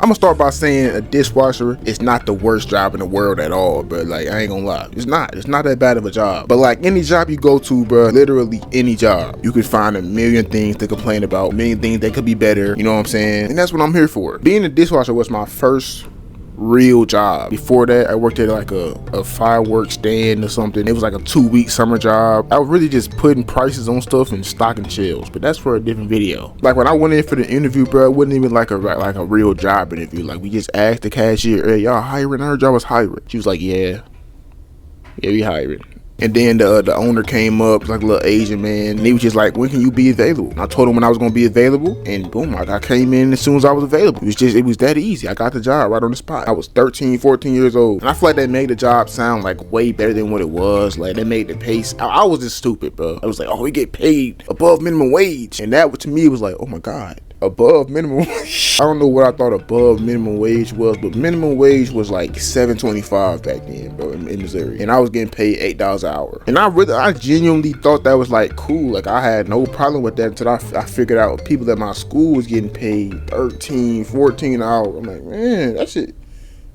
I'm gonna start by saying a dishwasher is not the worst job in the world at all, bro. Like, I ain't gonna lie. It's not that bad of a job. But like any job you go to, bro, literally any job, you could find a million things to complain about, a million things that could be better, you know what I'm saying? And that's what I'm here for. Being a dishwasher was my first real job. Before that, I worked at like a fireworks stand or something. It was like a 2-week summer job. I was really just putting prices on stuff and stocking shelves, but that's for a different video. Like when I went in for the interview, bro, it wasn't even like a real job interview. Like we just asked the cashier, "Hey, y'all hiring?" Her job was hiring. She was like, yeah, we hiring. And then the owner came up, like a little Asian man, and he was just like, "When can you be available?" And I told him when I was gonna be available, and boom, I came in as soon as I was available. It was that easy. I got the job right on the spot. I was 13, 14 years old. And I feel like that made the job sound like way better than what it was. Like they made the pace. I was just stupid, bro. I was like, oh, we get paid above minimum wage. And that to me was like, oh my God. Above minimum wage. I don't know what I thought above minimum wage was, but minimum wage was like $7.25 back then, bro, in Missouri. And I was getting paid $8 an hour. And I genuinely thought that was like cool. Like I had no problem with that until I figured out people at my school was getting paid $13, $14 an hour. I'm like, man,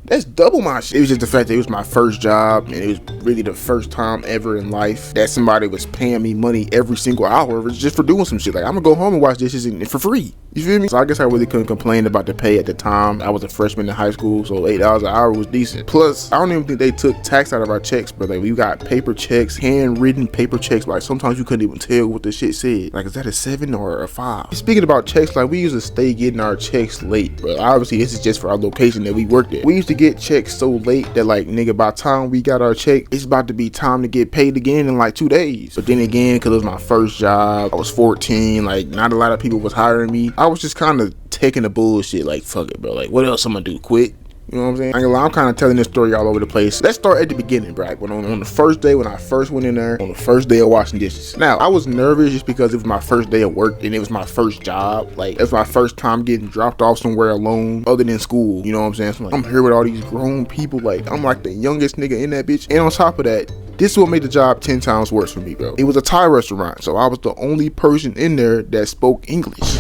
that's double my shit. It was just the fact that it was my first job, and it was really the first time ever in life that somebody was paying me money every single hour just for doing some shit. Like, I'm gonna go home and wash dishes for free. You feel me? So I guess I really couldn't complain about the pay at the time. I was a freshman in high school, so $8 an hour was decent. Plus, I don't even think they took tax out of our checks, but like we got paper checks, handwritten paper checks. Like sometimes you couldn't even tell what the shit said. Like, is that a 7 or a 5? Speaking about checks, like we used to stay getting our checks late, but obviously this is just for our location that we worked at. We used to get checks so late that like, nigga, by the time we got our check, it's about to be time to get paid again in like 2 days. But then again, because it was my first job, I was 14, like not a lot of people was hiring me. I was just kind of taking the bullshit, like fuck it, bro, like what else I'm gonna do, quit? You know what I'm saying? I'm kind of telling this story all over the place. Let's start at the beginning, bro. When on the first day, when I first went in there, on the first day of washing dishes. Now, I was nervous just because it was my first day of work and it was my first job. Like, it was my first time getting dropped off somewhere alone other than school. You know what I'm saying? So, like, I'm here with all these grown people. Like, I'm like the youngest nigga in that bitch. And on top of that, this is what made the job 10 times worse for me, bro. It was a Thai restaurant, so I was the only person in there that spoke English.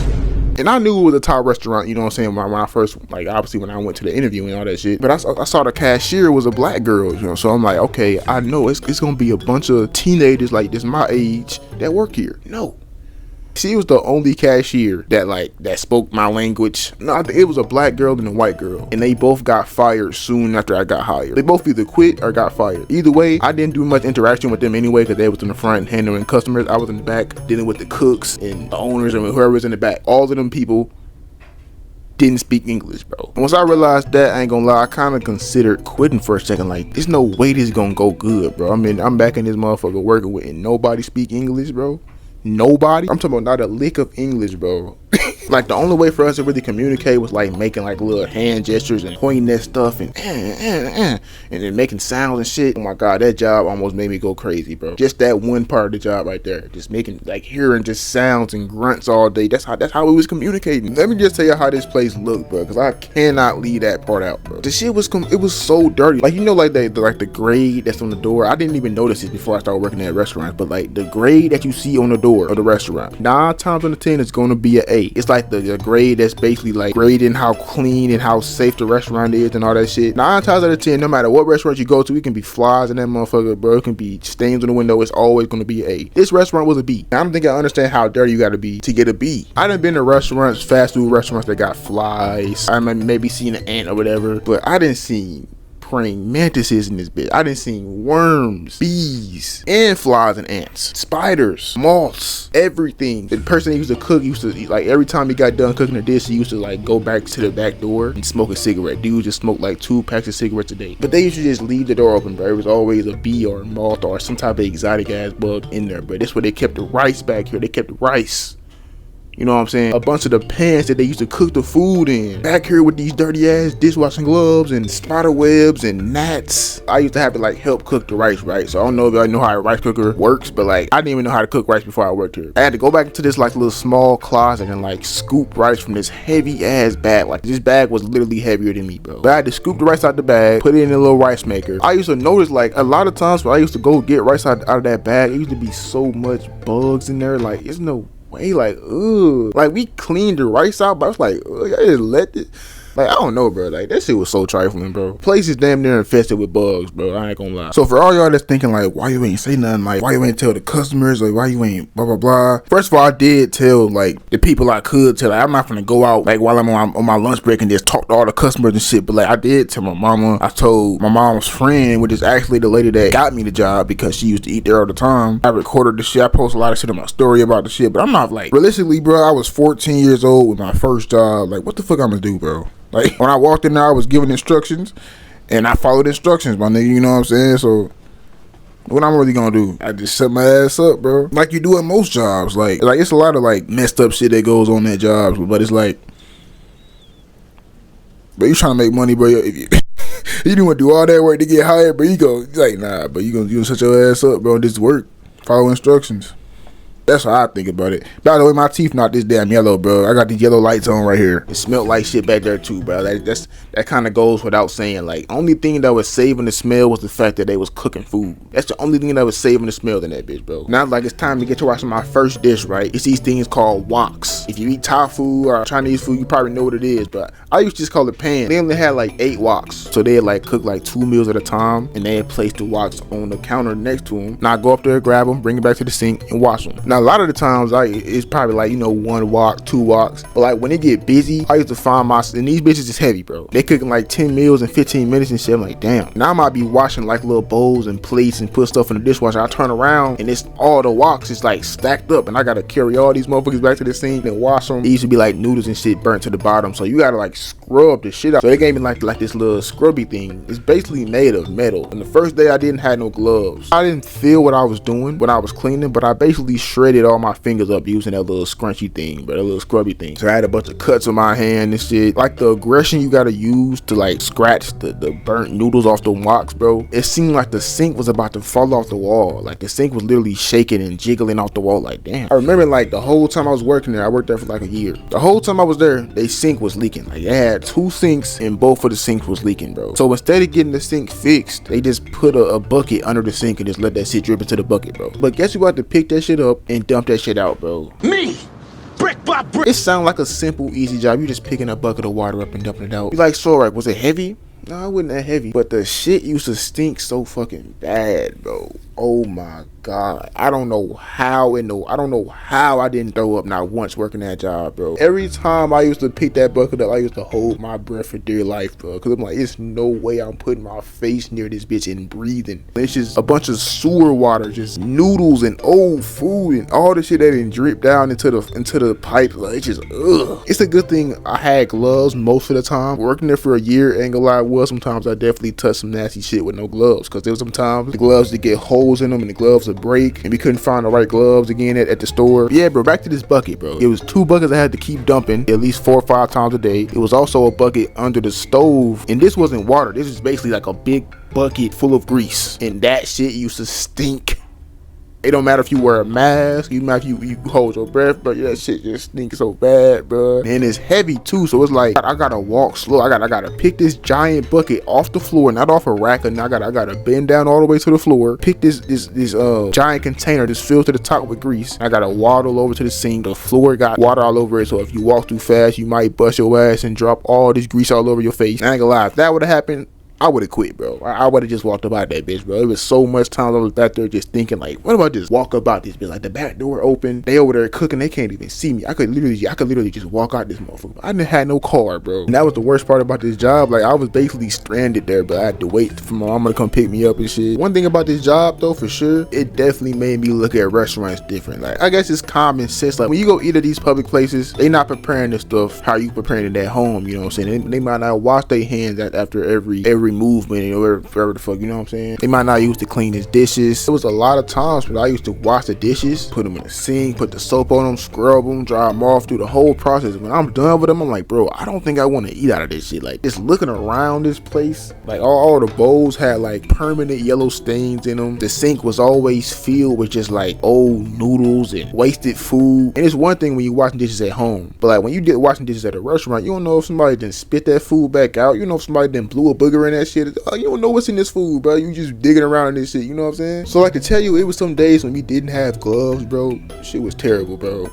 And I knew it was a Thai restaurant, you know what I'm saying, when I first, like, obviously when I went to the interview and all that shit. But I saw the cashier was a black girl, you know, so I'm like, okay, I know it's gonna be a bunch of teenagers like this my age that work here. No. She was the only cashier that spoke my language. No, I think it was a black girl and a white girl. And they both got fired soon after I got hired. They both either quit or got fired. Either way, I didn't do much interaction with them anyway because they was in the front handling customers. I was in the back dealing with the cooks and the owners and whoever was in the back. All of them people didn't speak English, bro. And once I realized that, I ain't gonna lie, I kind of considered quitting for a second. Like, there's no way this is gonna go good, bro. I mean, I'm back in this motherfucker working with and nobody speak English, bro. Nobody. I'm talking about not a lick of English, bro. Like, the only way for us to really communicate was like making like little hand gestures and pointing that stuff and then making sounds and shit. Oh my God, that job almost made me go crazy, bro. Just that one part of the job right there, just making like hearing just sounds and grunts all day. That's how we was communicating. Let me just tell you how this place looked, bro, because I cannot leave that part out, bro. The shit was it was so dirty. Like, you know, like the grade that's on the door. I didn't even notice it before I started working at restaurants, but like the grade that you see on the door of the restaurant, 9 times out of 10 is gonna be an A. It's like the grade that's basically like grading how clean and how safe the restaurant is and all that shit. 9 times out of 10, no matter what restaurant you go to, it can be flies in that motherfucker, bro. It can be stains on the window. It's always gonna be an A. This restaurant was a B. I don't think I understand how dirty you gotta be to get a B. I done been to restaurants, fast food restaurants that got flies. I maybe seen an ant or whatever, but I didn't see praying mantises in this bitch. I done seen worms, bees, and flies and ants, spiders, moths, everything. The person that used to cook used to, like, every time he got done cooking a dish, he used to like go back to the back door and smoke a cigarette. Dude just smoked like 2 packs of cigarettes a day. But they used to just leave the door open, bro. It was always a bee or a moth or some type of exotic ass bug in there. But this where they kept the rice back here. They kept the rice. You know what I'm saying? A bunch of the pans that they used to cook the food in. Back here with these dirty ass dishwashing gloves and spider webs and gnats. I used to have to like help cook the rice, right? So I don't know if I know how a rice cooker works, but like I didn't even know how to cook rice before I worked here. I had to go back into this like little small closet and like scoop rice from this heavy ass bag. Like this bag was literally heavier than me, bro. But I had to scoop the rice out the bag, put it in a little rice maker. I used to notice like a lot of times when I used to go get rice out of that bag, it used to be so much bugs in there. Like, it's no way, like, ugh. Like, we cleaned the rice out, but I was like, ugh, I just let it. Like, I don't know, bro. Like, that shit was so trifling, bro. Place is damn near infested with bugs, bro. I ain't gonna lie. So for all y'all that's thinking like, why you ain't say nothing? Like, why you ain't tell the customers? Like, why you ain't blah blah blah? First of all, I did tell like the people I could tell. Like, I'm not gonna go out like while I'm on my lunch break and just talk to all the customers and shit. But like, I did tell my mama. I told my mom's friend, which is actually the lady that got me the job because she used to eat there all the time. I recorded the shit. I post a lot of shit on my story about the shit. But I'm not like, realistically, bro, I was 14 years old with my first job. Like, what the fuck I'm gonna do, bro? Like, when I walked in there, I was given instructions and I followed instructions, my nigga, you know what I'm saying? So what I'm really gonna do? I just set my ass up, bro. Like you do at most jobs. Like it's a lot of like messed up shit that goes on at jobs, but it's like, but you trying to make money, bro. If you you don't want to do all that work to get hired, but you go like, nah, but you gonna set your ass up, bro, and just work, follow instructions. That's how I think about it. By the way, my teeth not this damn yellow, bro. I got these yellow lights on right here. It smelled like shit back there too, bro. That kind of goes without saying. Like, only thing that was saving the smell was the fact that they was cooking food. That's the only thing that was saving the smell in that bitch, bro. Now, like, it's time to get to watching my first dish, right? It's these things called woks. If you eat Thai food or Chinese food, you probably know what it is, but I used to just call it pan. They only had like 8 woks, so they had like cook like 2 meals at a time, and they had placed the woks on the counter next to them. Now I go up there, grab them, bring it back to the sink, and wash them. Now a lot of the times, it's probably like, you know, 1 wok, 2 woks, but like when it get busy, I used to find and these bitches is heavy, bro. They cooking like 10 meals in 15 minutes and shit. I'm like, damn. Now I might be washing like little bowls and plates and put stuff in the dishwasher. I turn around and it's all the woks is like stacked up, and I gotta carry all these motherfuckers back to the sink and wash them. It used to be like noodles and shit burnt to the bottom, so you gotta like scrub the shit out. So they gave me like this little scrubby thing. It's basically made of metal. And the first day I didn't have no gloves. I didn't feel what I was doing when I was cleaning, but I basically shredded all my fingers up using that little scrunchy thing, but a little scrubby thing. So I had a bunch of cuts on my hand and shit. Like the aggression you gotta use to like scratch the burnt noodles off the woks, bro. It seemed like the sink was about to fall off the wall. Like the sink was literally shaking and jiggling off the wall. Like, damn. I remember like the whole time I was working there, I worked there for like a year. The whole time I was there, they sink was leaking. Like they had 2 sinks and both of the sinks was leaking, bro. So instead of getting the sink fixed, they just put a bucket under the sink and just let that shit drip into the bucket, bro. But guess who had to pick that shit up and dump that shit out, bro? Me! Brick by brick! It sounds like a simple, easy job. You just picking a bucket of water up and dumping it out. You like Solrac, was it heavy? No, it wasn't that heavy. But the shit used to stink so fucking bad, bro. Oh my god. I don't know how I didn't throw up not once working that job, bro. Every time I used to pick that bucket up, I used to hold my breath for dear life, bro. Cause I'm like, it's no way I'm putting my face near this bitch and breathing. It's just a bunch of sewer water, just noodles and old food and all the shit that didn't drip down into the pipe. Like, it's just ugh. It's a good thing I had gloves most of the time. Working there for a year, ain't gonna lie, sometimes I definitely touched some nasty shit with no gloves. Cause there was sometimes the gloves would get holes in them and the gloves would break and we couldn't find the right gloves again at the store. Yeah, bro, back to this bucket, bro. It was 2 buckets I had to keep dumping at least 4 or 5 times a day. It was also a bucket under the stove, and this wasn't water. This is basically like a big bucket full of grease, and that shit used to stink. It don't matter if you wear a mask, even if you hold your breath, but that shit just stinks so bad, bro. And it's heavy too, so it's like I gotta walk slow. I gotta pick this giant bucket off the floor, not off a rack, and I gotta bend down all the way to the floor. Pick this giant container that's filled to the top with grease. I gotta waddle over to the sink. The floor got water all over it, so if you walk too fast, you might bust your ass and drop all this grease all over your face. I ain't gonna lie, if that would have happened, I would have quit, bro. I would have just walked about that bitch, bro. It was so much time I was back there just thinking, like, what about just walk about this bitch? Like, the back door open, they over there cooking, they can't even see me. I could literally just walk out this motherfucker. I didn't have no car, bro. And that was the worst part about this job. Like, I was basically stranded there, but I had to wait for my mama to come pick me up and shit. One thing about this job, though, for sure, it definitely made me look at restaurants different. Like, I guess it's common sense. Like, when you go eat at these public places, they not preparing this stuff how you preparing it at home, you know what I'm saying? They might not wash their hands after every movement, you know, wherever the fuck, you know what I'm saying? They might not use the cleanest dishes. There was a lot of times when I used to wash the dishes, put them in the sink, put the soap on them, scrub them, dry them off, through the whole process. When I'm done with them, I'm like, bro, I don't think I want to eat out of this shit. Like, just looking around this place, like all the bowls had like permanent yellow stains in them. The sink was always filled with just like old noodles and wasted food. And it's one thing when you washing dishes at home, but like when you did washing dishes at a restaurant, you don't know if somebody didn't spit that food back out. You know if somebody didn't blew a booger in that shit. You don't know what's in this food, bro. You just digging around in this shit, you know what I'm saying? So like, to tell you, it was some days when we didn't have gloves, bro. Shit was terrible, bro.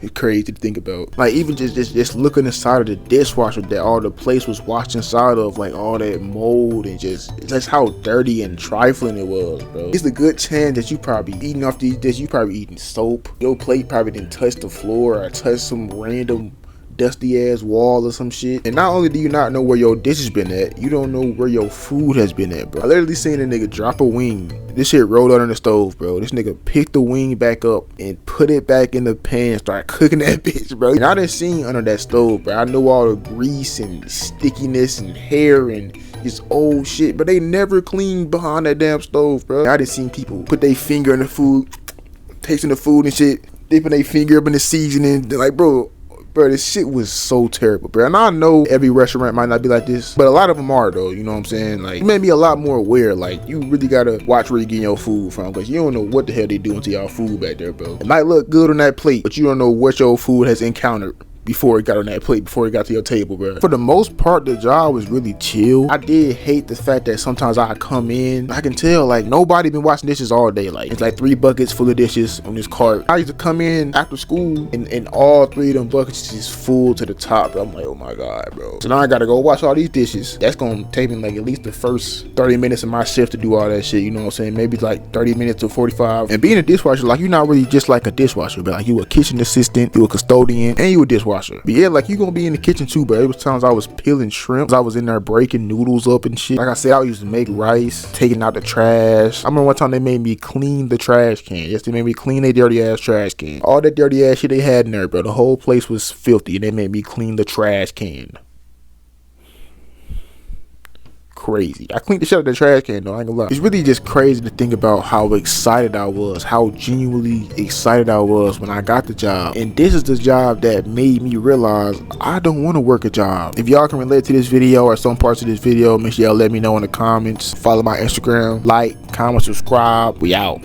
It's crazy to think about. Like even just looking inside of the dishwasher that all the place was washed inside of, like all that mold and just how dirty and trifling it was, bro. It's a good chance that you probably eating off these dishes. You probably eating soap. Your plate probably didn't touch the floor or touch some random dusty ass wall or some shit. And not only do you not know where your dish has been at, you don't know where your food has been at, bro. I literally seen a nigga drop a wing. This shit rolled under the stove, bro. This nigga picked the wing back up and put it back in the pan, start cooking that bitch, bro. And I done seen under that stove, bro. I know all the grease and stickiness and hair and just old shit, but they never cleaned behind that damn stove, bro. I done seen people put their finger in the food, tasting the food and shit, dipping their finger up in the seasoning. They're like, bro, this shit was so terrible, bro. And I know every restaurant might not be like this, but a lot of them are, though. You know what I'm saying? Like, it made me a lot more aware. Like, you really gotta watch where you getting your food from, because you don't know what the hell they doing to y'all food back there, bro. It might look good on that plate, but you don't know what your food has encountered before it got on that plate, before it got to your table, bro. For the most part, the job was really chill. I did hate the fact that sometimes I come in, I can tell like nobody been washing dishes all day. Like it's like 3 buckets full of dishes on this cart. I used to come in after school and all 3 of them buckets just full to the top. I'm like, oh my god, bro. So now I gotta go wash all these dishes. That's gonna take me like at least the first 30 minutes of my shift to do all that shit. You know what I'm saying? Maybe like 30 minutes to 45. And being a dishwasher, like you're not really just like a dishwasher, but like you a kitchen assistant, you a custodian, and you a dishwasher. But yeah, like you gonna be in the kitchen too, but it was times I was peeling shrimp. I was in there breaking noodles up and shit. Like I said, I used to make rice, taking out the trash. I remember one time they made me clean the trash can. Yes, they made me clean a dirty ass trash can. All that dirty ass shit they had in there, bro. The whole place was filthy, and they made me clean the trash can. Crazy. I cleaned the shit out of the trash can though, I ain't gonna lie. It's really just crazy to think about how excited I was, how genuinely excited I was when I got the job. And this is the job that made me realize I don't want to work a job. If y'all can relate to this video or some parts of this video, make sure y'all let me know in the comments. Follow my Instagram, like, comment, subscribe. We out.